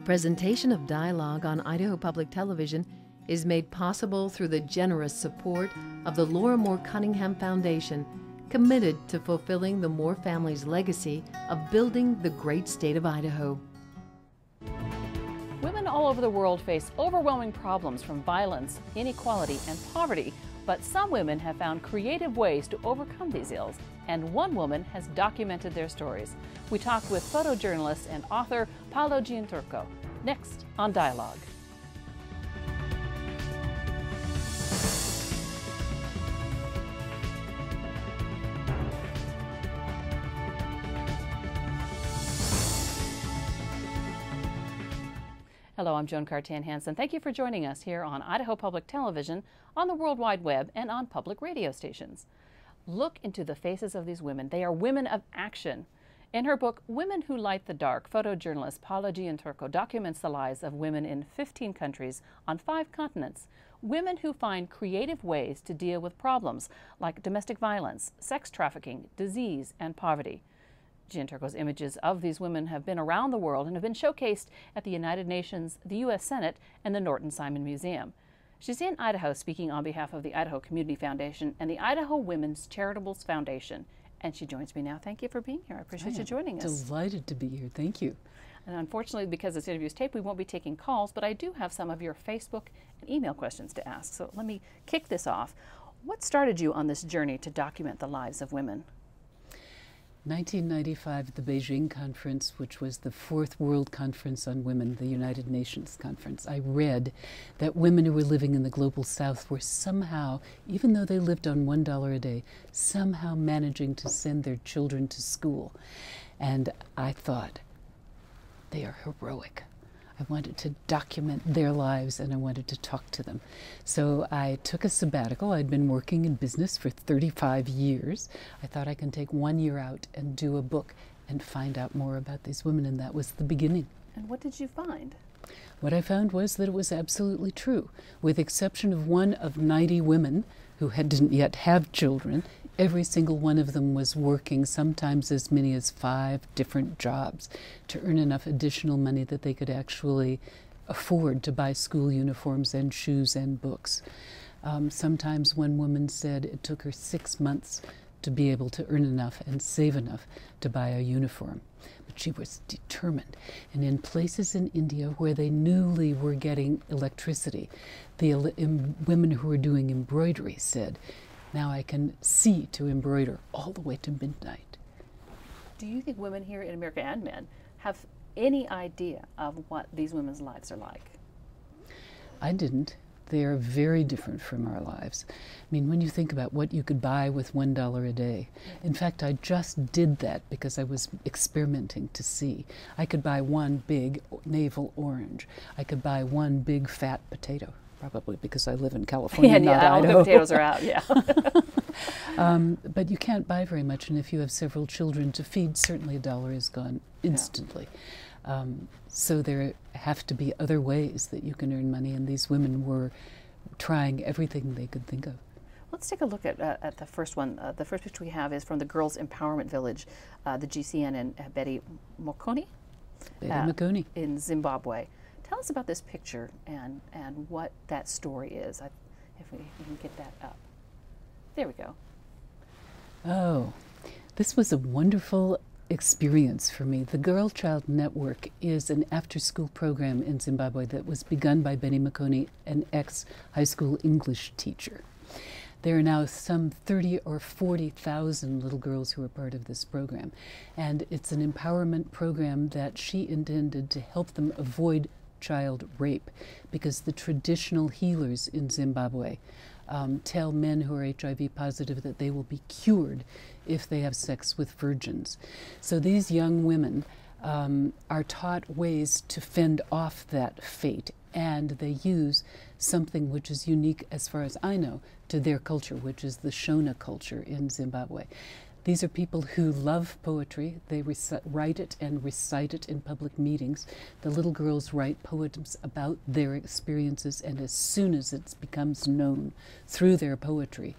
Presentation of dialogue on Idaho Public Television is made possible through the generous support of the Laura Moore Cunningham Foundation, committed to fulfilling the Moore family's legacy of building the great state of Idaho. Women all over the world face overwhelming problems from violence, inequality, and poverty, but some women have found creative ways to overcome these ills, and one woman has documented their stories. We talk with photojournalist and author Paola Gianturco, next on Dialogue. Hello, I'm Joan Cartan-Hansen. Thank you for joining us here on Idaho Public Television, on the World Wide Web, and on public radio stations. Look into the faces of these women. They are women of action. In her book, Women Who Light the Dark, photojournalist Paola Gianturco documents the lives of women in 15 countries on 5 continents. Women who find creative ways to deal with problems like domestic violence, sex trafficking, disease, and poverty. Gianturco's images of these women have been around the world and have been showcased at the United Nations, the U.S. Senate, and the Norton Simon Museum. She's in Idaho speaking on behalf of the Idaho Community Foundation and the Idaho Women's Charitables Foundation. And she joins me now. Thank you for being here. I appreciate you joining us. Delighted to be here. Thank you. And unfortunately, because this interview is taped, we won't be taking calls, but I do have some of your Facebook and email questions to ask. So let me kick this off. What started you on this journey to document the lives of women? 1995 at the Beijing Conference, which was the 4th World Conference on Women, the United Nations Conference, I read that women who were living in the Global South were somehow, even though they lived on $1 a day, somehow managing to send their children to school. And I thought, they are heroic. I wanted to document their lives and I wanted to talk to them. So I took a sabbatical. I'd been working in business for 35 years. I thought I can take 1 year out and do a book and find out more about these women, and that was the beginning. And what did you find? What I found was that it was absolutely true. With the exception of one of 90 women who didn't yet have children, every single one of them was working sometimes as many as 5 different jobs to earn enough additional money that they could actually afford to buy school uniforms and shoes and books. Sometimes one woman said it took her 6 months to be able to earn enough and save enough to buy a uniform. But she was determined. And in places in India where they newly were getting electricity, the women who were doing embroidery said, now I can see to embroider all the way to midnight. Do you think women here in America and men have any idea of what these women's lives are like? I didn't. They are very different from our lives. I mean, when you think about what you could buy with $1 a day. In fact, I just did that because I was experimenting to see. I could buy one big navel orange. I could buy one big fat potato. Probably because I live in California, not all Idaho. the potatoes are out, yeah. But you can't buy very much, and if you have several children to feed, certainly $1 is gone instantly. Yeah. So there have to be other ways that you can earn money, and these women were trying everything they could think of. Let's take a look at the first one. The first picture we have is from the Girls Empowerment Village, the GCN and Betty Mokoni in Zimbabwe. Tell us about this picture and what that story is, if we can get that up. There we go. Oh, this was a wonderful experience for me. The Girl Child Network is an after-school program in Zimbabwe that was begun by Betty Mokoni, an ex-high school English teacher. There are now some 30 or 40,000 little girls who are part of this program. And it's an empowerment program that she intended to help them avoid child rape, because the traditional healers in Zimbabwe tell men who are HIV positive that they will be cured if they have sex with virgins. So these young women are taught ways to fend off that fate, and they use something which is unique, as far as I know, to their culture, which is the Shona culture in Zimbabwe. These are people who love poetry. They write it and recite it in public meetings. The little girls write poems about their experiences, and as soon as it becomes known through their poetry,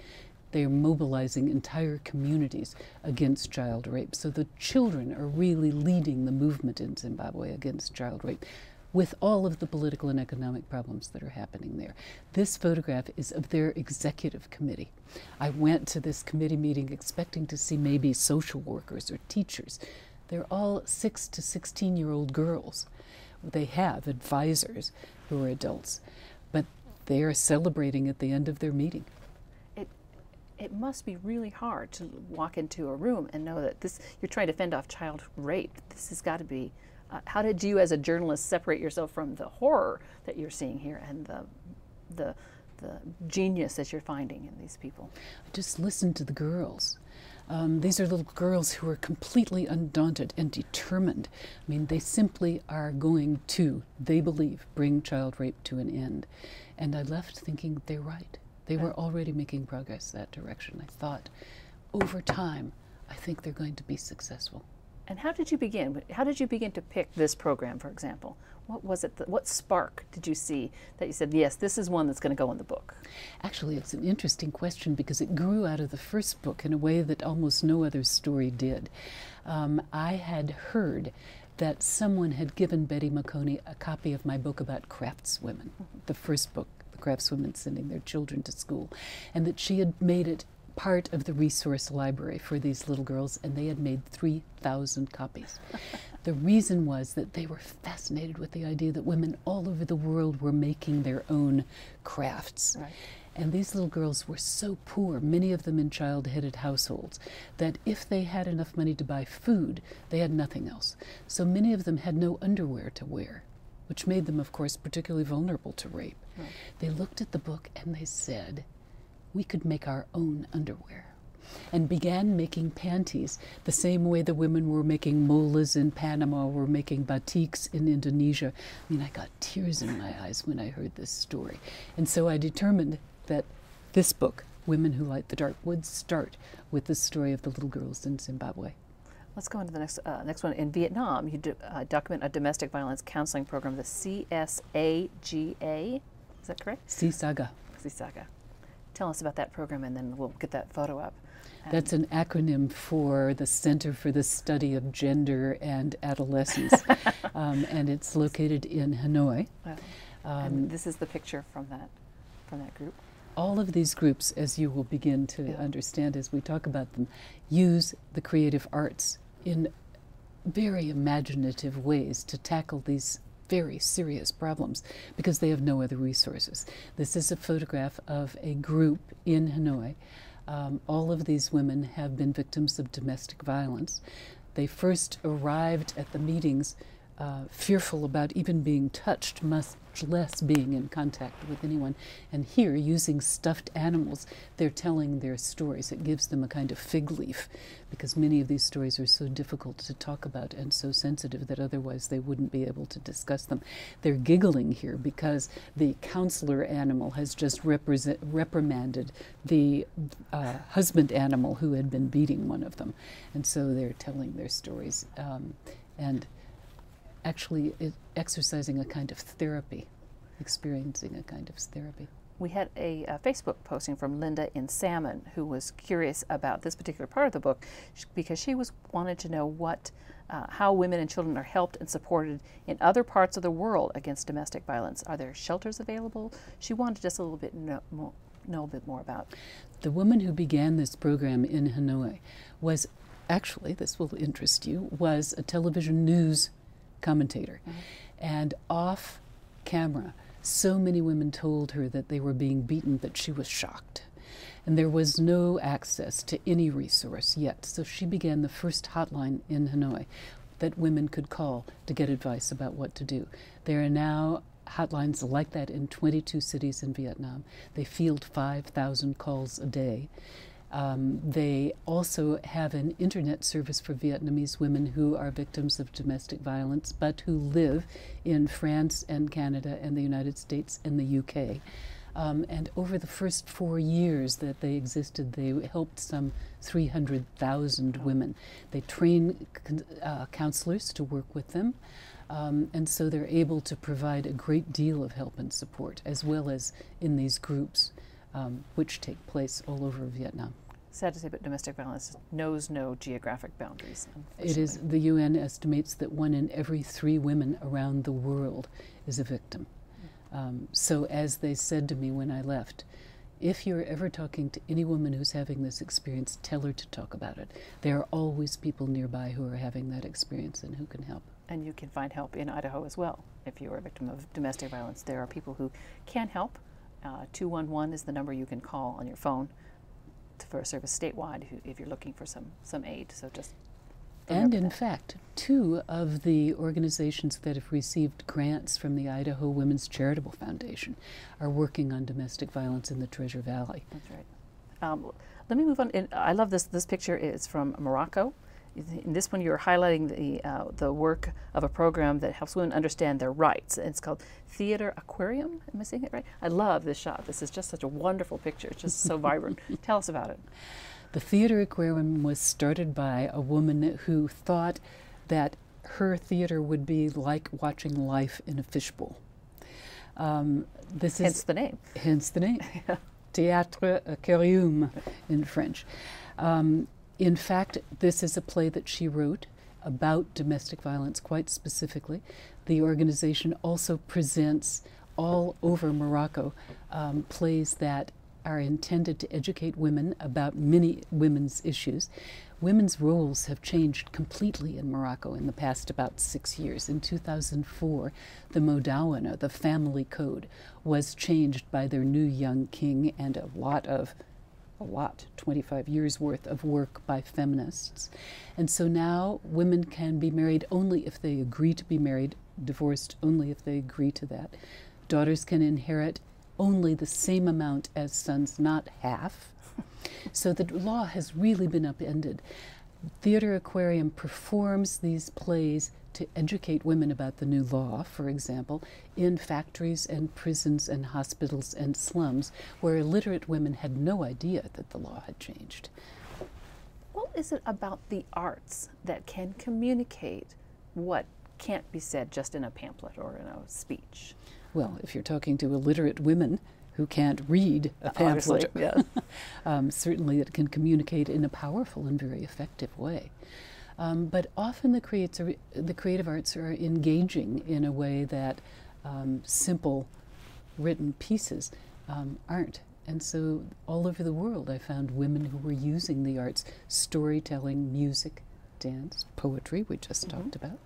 they are mobilizing entire communities against child rape. So the children are really leading the movement in Zimbabwe against child rape. with all of the political and economic problems that are happening there. This photograph is of their executive committee. I went to this committee meeting expecting to see maybe social workers or teachers. They're all 6 to 16-year-old girls. They have advisors who are adults, but they are celebrating at the end of their meeting. It must be really hard to walk into a room and know that you're trying to fend off child rape. This has got to be, how did you as a journalist separate yourself from the horror that you're seeing here and the genius that you're finding in these people? Just listen to the girls. These are little girls who are completely undaunted and determined. I mean, they simply are going to, they believe, bring child rape to an end. And I left thinking, they're right. They were already making progress that direction. I thought, over time, I think they're going to be successful. And how did you begin? How did you begin to pick this program, for example? What was it, what spark did you see that you said, yes, this is one that's going to go in the book? Actually, it's an interesting question because it grew out of the first book in a way that almost no other story did. I had heard that someone had given Betty McConey a copy of my book about craftswomen, the first book, the craftswomen sending their children to school, and that she had made it part of the resource library for these little girls, and they had made 3,000 copies. The reason was that they were fascinated with the idea that women all over the world were making their own crafts. Right. And these little girls were so poor, many of them in child-headed households, that if they had enough money to buy food, they had nothing else. So many of them had no underwear to wear, which made them, of course, particularly vulnerable to rape. Right. They looked at the book and they said, we could make our own underwear, and began making panties the same way the women were making molas in Panama, were making batiks in Indonesia. I mean, I got tears in my eyes when I heard this story. And so I determined that this book, Women Who Light the Dark, would start with the story of the little girls in Zimbabwe. Let's go on to the next one. In Vietnam, you document a domestic violence counseling program, the CSAGA. Is that correct? CSAGA. CSAGA. Tell us about that program, and then we'll get that photo up. That's an acronym for the Center for the Study of Gender and Adolescence, and it's located in Hanoi. Wow. And this is the picture from that group. All of these groups, as you will begin to understand as we talk about them, use the creative arts in very imaginative ways to tackle these very serious problems because they have no other resources. This is a photograph of a group in Hanoi. All of these women have been victims of domestic violence. They first arrived at the meetings fearful about even being touched, much less being in contact with anyone. And here, using stuffed animals, they're telling their stories. It gives them a kind of fig leaf, because many of these stories are so difficult to talk about and so sensitive that otherwise they wouldn't be able to discuss them. They're giggling here because the counselor animal has just reprimanded the husband animal who had been beating one of them. And so they're telling their stories. And actually exercising a kind of therapy, experiencing a kind of therapy. We had a Facebook posting from Linda in Salmon, who was curious about this particular part of the book because she wanted to know how women and children are helped and supported in other parts of the world against domestic violence. Are there shelters available? She wanted just a little bit know a bit more about. The woman who began this program in Hanoi was actually, this will interest you, was a television news commentator. Mm-hmm. And off camera, so many women told her that they were being beaten that she was shocked. And there was no access to any resource yet. So she began the first hotline in Hanoi that women could call to get advice about what to do. There are now hotlines like that in 22 cities in Vietnam. They field 5,000 calls a day. They also have an internet service for Vietnamese women who are victims of domestic violence, but who live in France and Canada and the United States and the UK. And over the first 4 years that they existed, they helped some 300,000 women. They train counselors to work with them, and so they're able to provide a great deal of help and support, as well as in these groups, which take place all over Vietnam. sad to say, but domestic violence knows no geographic boundaries. It is, the UN estimates that 1 in every 3 women around the world is a victim. So as they said to me when I left, if you're ever talking to any woman who's having this experience, tell her to talk about it. There are always people nearby who are having that experience and who can help. And you can find help in Idaho as well. If you are a victim of domestic violence, there are people who can help. 211 is the number you can call on your phone for a service statewide if you're looking for some aid. So just and in fact, 2 of the organizations that have received grants from the Idaho Women's Charitable Foundation are working on domestic violence in the Treasure Valley. That's right. Let me move on. I love this. This picture is from Morocco. In this one, you're highlighting the work of a program that helps women understand their rights. It's called Theater Aquarium. Am I saying it right? I love this shot. This is just such a wonderful picture. It's just so vibrant. Tell us about it. The Theater Aquarium was started by a woman who thought that her theater would be like watching life in a fishbowl. Hence the name. Hence the name. Théâtre Aquarium in French. In fact, this is a play that she wrote about domestic violence quite specifically. The organization also presents all over Morocco plays that are intended to educate women about many women's issues. Women's roles have changed completely in Morocco in the past about 6 years. In 2004, the Modawana, the family code, was changed by their new young king and a lot, 25 years worth of work by feminists. And so now women can be married only if they agree to be married, divorced only if they agree to that. Daughters can inherit only the same amount as sons, not half. So the law has really been upended. Theater Aquarium performs these plays to educate women about the new law, for example, in factories and prisons and hospitals and slums where illiterate women had no idea that the law had changed. What is it about the arts that can communicate what can't be said just in a pamphlet or in a speech? Well, if you're talking to illiterate women who can't read a pamphlet, yeah. Certainly it can communicate in a powerful and very effective way. But often the creative arts are engaging in a way that simple written pieces aren't. And so all over the world I found women who were using the arts, storytelling, music, dance, poetry, we just talked about.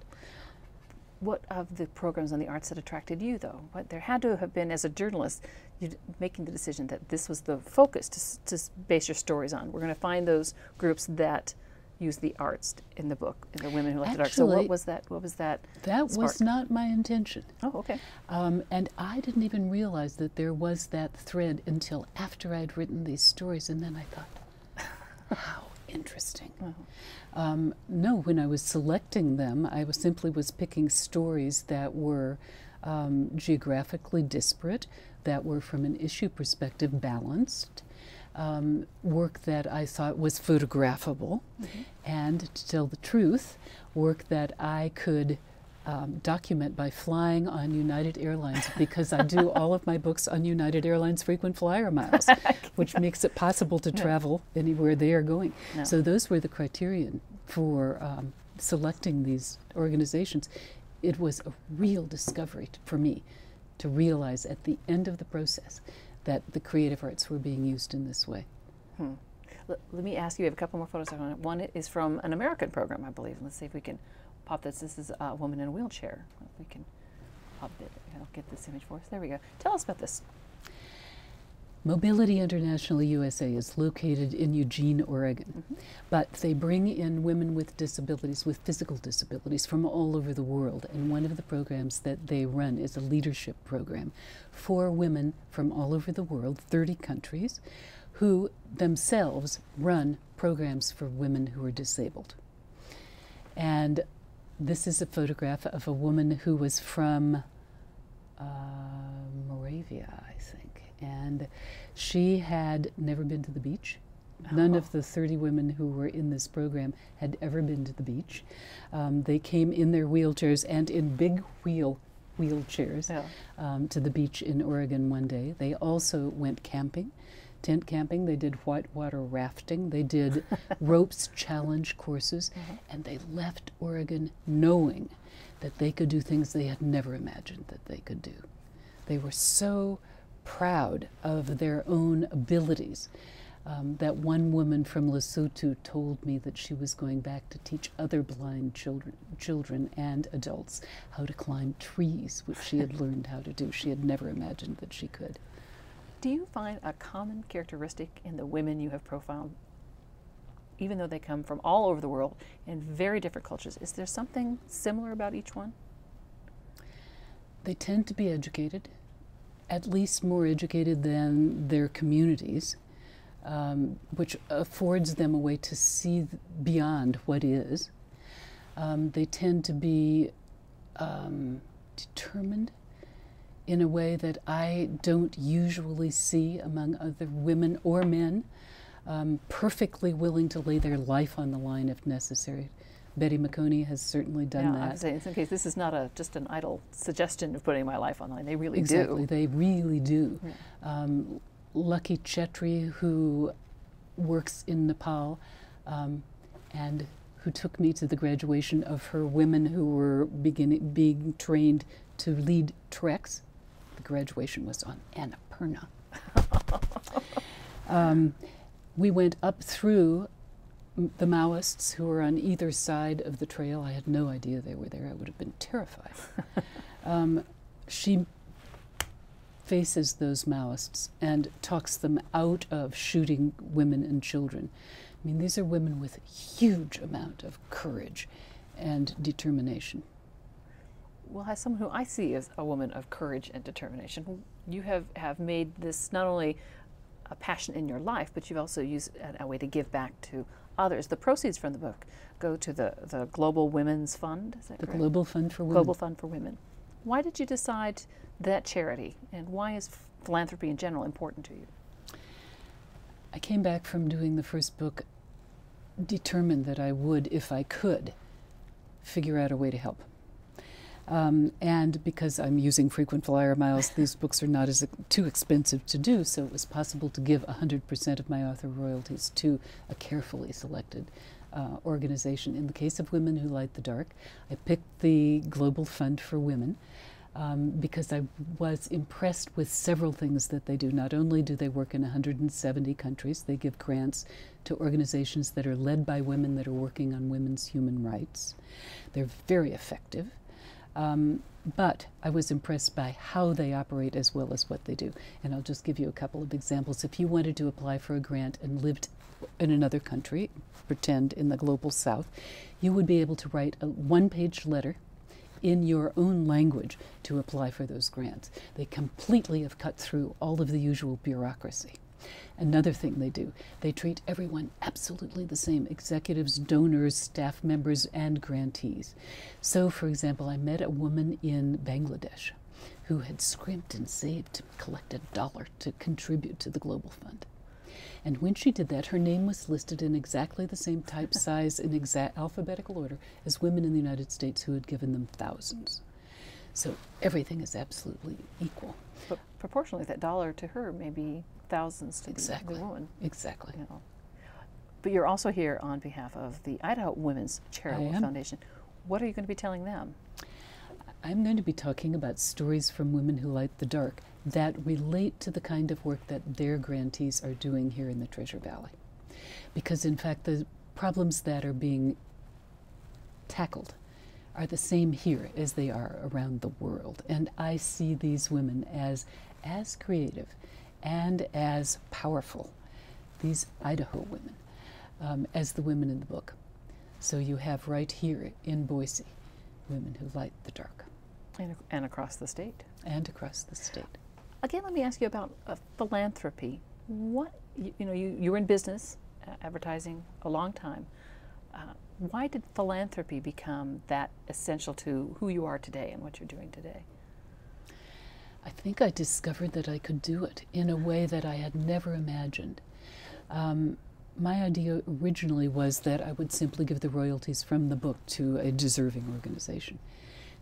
What of the programs on the arts that attracted you, though? What there had to have been, as a journalist, you making the decision that this was the focus to base your stories on. We're going to find those groups that use the arts in the book, in the women who left the dark. So what was that? What was that? That spark? Was not my intention. Oh, okay. And I didn't even realize that there was that thread until after I'd written these stories, and then I thought, how interesting. No, when I was selecting them, I simply was picking stories that were geographically disparate, that were from an issue perspective balanced, work that I thought was photographable, and to tell the truth, work that I could document by flying on United Airlines, because I do all of my books on United Airlines frequent flyer miles, which makes it possible to travel anywhere they are going. No. So those were the criterion for selecting these organizations. It was a real discovery for me to realize at the end of the process that the creative arts were being used in this way. Let me ask you, we have a couple more photos on it. One is from an American program, I believe. Let's see if we can pop this. This is a woman in a wheelchair. If we can pop it. I'll get this image for us. There we go. Tell us about this. Mobility International USA is located in Eugene, Oregon, but they bring in women with disabilities, with physical disabilities from all over the world, and one of the programs that they run is a leadership program for women from all over the world, 30 countries, who themselves run programs for women who are disabled. And this is a photograph of a woman who was from Moravia, I think. And she had never been to the beach. None of the 30 women who were in this program had ever been to the beach. They came in their wheelchairs and in big wheelchairs to the beach in Oregon one day. They also went camping tent camping, they did whitewater rafting, they did ropes challenge courses, and they left Oregon knowing that they could do things they had never imagined that they could do. They were so proud of their own abilities. That one woman from Lesotho told me that she was going back to teach other blind children and adults how to climb trees, which she had learned how to do. She had never imagined that she could. Do you find a common characteristic in the women you have profiled, even though they come from all over the world in very different cultures? Is there something similar about each one? They tend to be educated, at least more educated than their communities. Which affords them a way to see beyond what is. They tend to be determined in a way that I don't usually see among other women or men, perfectly willing to lay their life on the line if necessary. Betty McConey has certainly done that. I would say in some cases this is not just an idle suggestion of putting my life on the line. They really do. Exactly, they really do. Yeah. Lucky Chetri, who works in Nepal and who took me to the graduation of her women who were being trained to lead treks. The graduation was on Annapurna. We went up through the Maoists who were on either side of the trail. I had no idea they were there. I would have been terrified. She faces those Maoists and talks them out of shooting women and children. I mean, these are women with huge amount of courage and determination. Well, as someone who I see as a woman of courage and determination, you have made this not only a passion in your life, but you've also used it a way to give back to others. The proceeds from the book go to the Global Women's Fund, is that correct? The Global Fund for Women. Global Fund for Women. Why did you decide that charity, and why is philanthropy in general important to you? I came back from doing the first book determined that I would, if I could, figure out a way to help. And because I'm using frequent flyer miles, these books are not too expensive to do, so it was possible to give 100% of my author royalties to a carefully selected organization. In the case of Women Who Light the Dark, I picked the Global Fund for Women because I was impressed with several things that they do. Not only do they work in 170 countries, they give grants to organizations that are led by women that are working on women's human rights. They're very effective. But I was impressed by how they operate as well as what they do. And I'll just give you a couple of examples. If you wanted to apply for a grant and lived in another country, pretend in the global south, you would be able to write a one-page letter in your own language to apply for those grants. They completely have cut through all of the usual bureaucracy. Another thing they do, they treat everyone absolutely the same, executives, donors, staff members, and grantees. So, for example, I met a woman in Bangladesh who had scrimped and saved to collect $1 to contribute to the Global Fund. And when she did that, her name was listed in exactly the same type, size, and exact alphabetical order as women in the United States who had given them thousands. So everything is absolutely equal. But proportionally, that $1 to her may be thousands to the woman. Exactly. You know. But you're also here on behalf of the Idaho Women's Charitable Foundation. What are you going to be telling them? I'm going to be talking about stories from Women Who Light the Dark that relate to the kind of work that their grantees are doing here in the Treasure Valley. Because in fact, the problems that are being tackled are the same here as they are around the world. And I see these women as creative and as powerful, these Idaho women, as the women in the book. So you have right here in Boise, Women Who Light the Dark. And across the state. And across the state. Again, let me ask you about philanthropy. What, you were in business, advertising, a long time. Why did philanthropy become that essential to who you are today and what you're doing today? I think I discovered that I could do it in a way that I had never imagined. My idea originally was that I would simply give the royalties from the book to a deserving organization.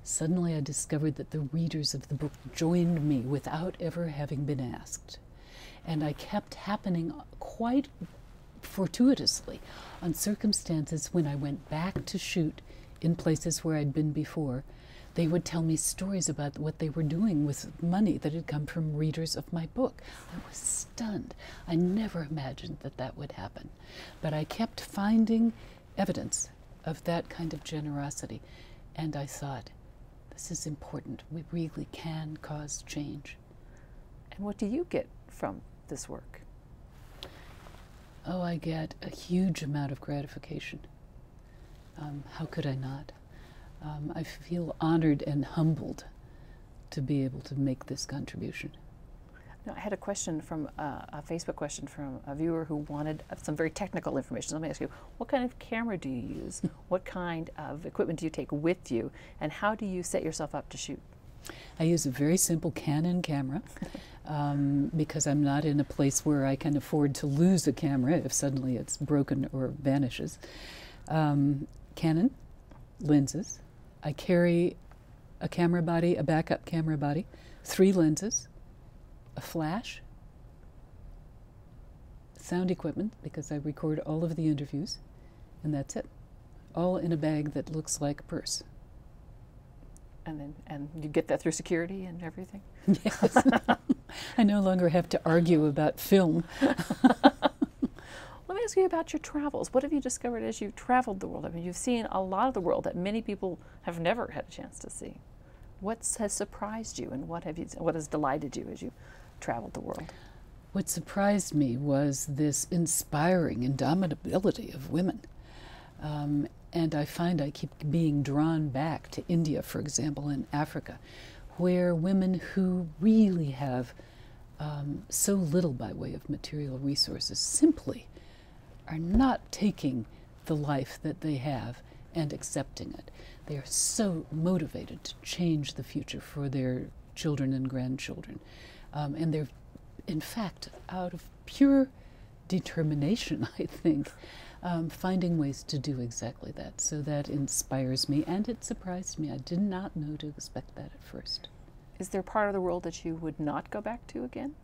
Suddenly I discovered that the readers of the book joined me without ever having been asked. And I kept happening quite fortuitously on circumstances when I went back to shoot in places where I'd been before. They would tell me stories about what they were doing with money that had come from readers of my book. I was stunned. I never imagined that that would happen. But I kept finding evidence of that kind of generosity. And I thought, this is important. We really can cause change. And what do you get from this work? Oh, I get a huge amount of gratification. How could I not? I feel honored and humbled to be able to make this contribution. Now, I had a question from a Facebook question from a viewer who wanted some very technical information. Let me ask you, what kind of camera do you use? What kind of equipment do you take with you? And how do you set yourself up to shoot? I use a very simple Canon camera because I'm not in a place where I can afford to lose a camera if suddenly it's broken or vanishes. Canon lenses. I carry a camera body, a backup camera body, 3 lenses, a flash, sound equipment because I record all of the interviews, and that's it. All in a bag that looks like a purse. And you get that through security and everything? Yes. I no longer have to argue about film. Let me ask you about your travels. What have you discovered as you've traveled the world? I mean, you've seen a lot of the world that many people have never had a chance to see. What has surprised you, and what has delighted you as you traveled the world? What surprised me was this inspiring indomitability of women. And I find I keep being drawn back to India, for example, and Africa, where women who really have so little by way of material resources simply are not taking the life that they have and accepting it. They are so motivated to change the future for their children and grandchildren. And they're, in fact, out of pure determination, I think, finding ways to do exactly that. So that inspires me, and it surprised me. I did not know to expect that at first. Is there part of the world that you would not go back to again?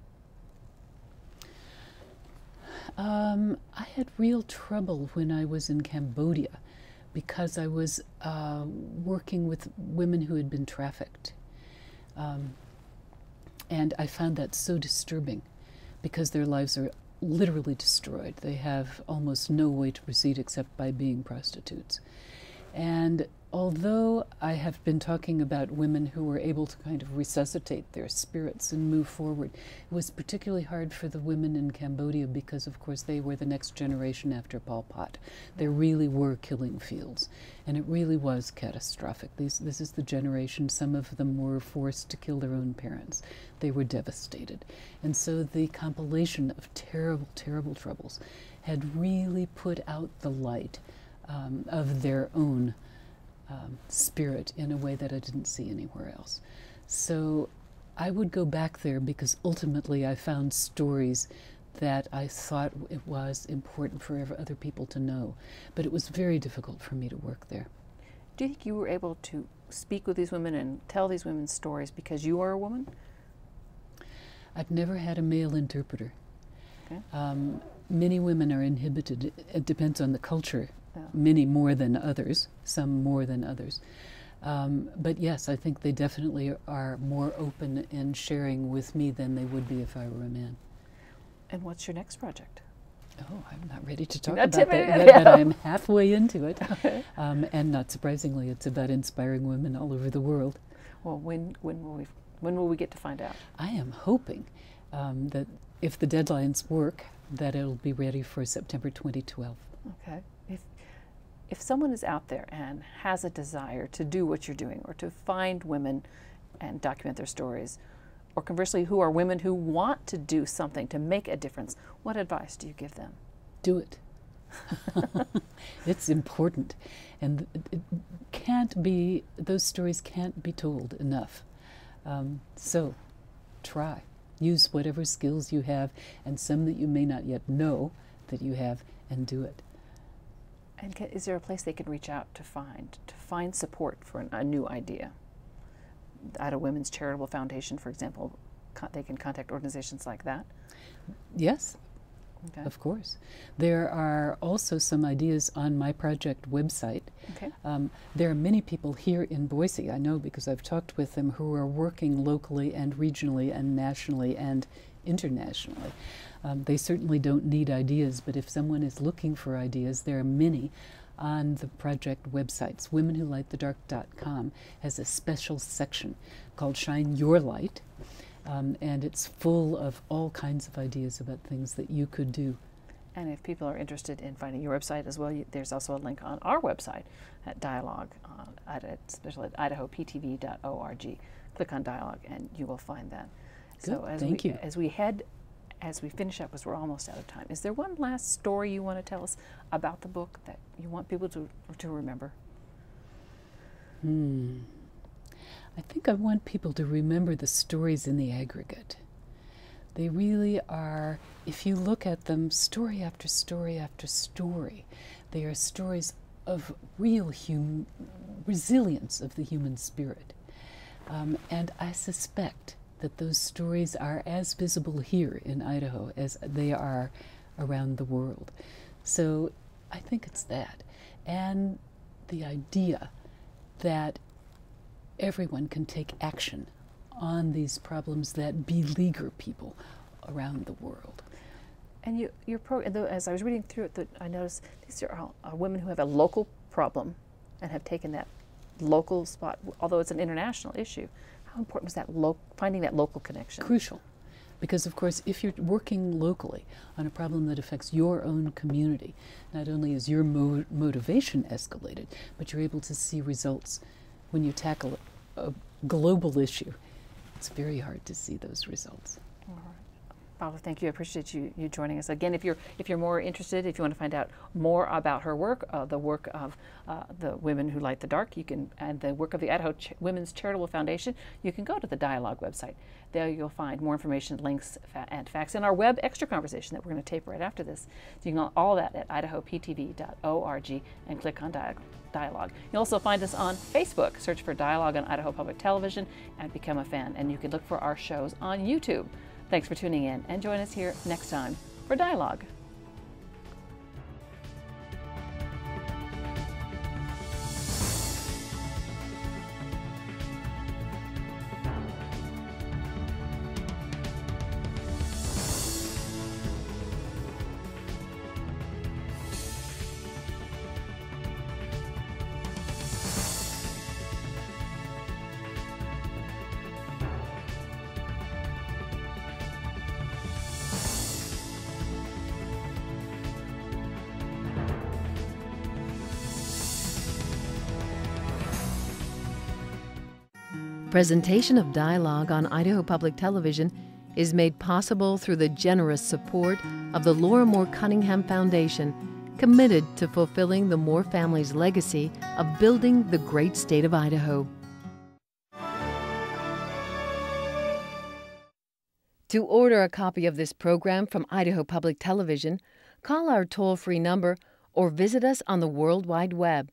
I had real trouble when I was in Cambodia because I was working with women who had been trafficked. And I found that so disturbing because their lives are literally destroyed. They have almost no way to proceed except by being prostitutes. And although I have been talking about women who were able to kind of resuscitate their spirits and move forward, it was particularly hard for the women in Cambodia because, of course, they were the next generation after Pol Pot. There really were killing fields, and it really was catastrophic. This is the generation, some of them were forced to kill their own parents. They were devastated. And so the compilation of terrible, terrible troubles had really put out the light of their own spirit in a way that I didn't see anywhere else. So I would go back there because ultimately I found stories that I thought it was important for other people to know. But it was very difficult for me to work there. Do you think you were able to speak with these women and tell these women's stories because you are a woman? I've never had a male interpreter. Okay. Many women are inhibited. It depends on the culture. Yeah. Many more than others, some more than others. But yes, I think they definitely are more open in sharing with me than they would be if I were a man. And what's your next project? Oh, I'm not ready to talk Not about that yet, yet, but I'm halfway into it. Okay. And not surprisingly, it's about inspiring women all over the world. Well, when will we get to find out? I am hoping that if the deadlines work, that it'll be ready for September 2012. Okay. If someone is out there and has a desire to do what you're doing, or to find women and document their stories, or conversely, who are women who want to do something to make a difference, what advice do you give them? Do it. It's important. And it can't be, those stories can't be told enough. So try. Use whatever skills you have, and some that you may not yet know that you have, and do it. And is there a place they can reach out to find support for a new idea? At a women's charitable foundation, for example, they can contact organizations like that? Yes. Okay. Of course. There are also some ideas on my project website. Okay. There are many people here in Boise, I know because I've talked with them, who are working locally and regionally and nationally and internationally. They certainly don't need ideas, but if someone is looking for ideas, there are many on the project websites. WomenWhoLightTheDark.com has a special section called Shine Your Light. And it's full of all kinds of ideas about things that you could do. And if people are interested in finding your website as well, there's also a link on our website at Dialogue, especially at idahoptv.org. Click on Dialogue and you will find that. Good. So Thank you. as we finish up, because we're almost out of time, is there one last story you want to tell us about the book that you want people to remember? I think I want people to remember the stories in the aggregate. They really are, if you look at them, story after story after story, they are stories of real resilience of the human spirit. And I suspect that those stories are as visible here in Idaho as they are around the world. So I think it's that. And the idea that everyone can take action on these problems that beleaguer people around the world. And as I was reading through it, I noticed these are all women who have a local problem and have taken that local spot, although it's an international issue. How important was that finding that local connection? Crucial. Because, of course, if you're working locally on a problem that affects your own community, not only is your motivation escalated, but you're able to see results. When you tackle a global issue, it's very hard to see those results. All right. Paola, thank you. I appreciate you joining us. Again, if you're more interested, if you want to find out more about her work, the work of the Women Who Light the Dark, and the work of the Idaho Women's Charitable Foundation, you can go to the Dialogue website. There you'll find more information, links, and facts, and our web extra conversation that we're going to tape right after this. So you can all that at idahoptv.org and click on Dialogue. You'll also find us on Facebook. Search for Dialogue on Idaho Public Television and become a fan. And you can look for our shows on YouTube. Thanks for tuning in, and join us here next time for Dialogue. Presentation of Dialogue on Idaho Public Television is made possible through the generous support of the Laura Moore Cunningham Foundation, committed to fulfilling the Moore family's legacy of building the great state of Idaho. To order a copy of this program from Idaho Public Television, call our toll-free number or visit us on the World Wide Web.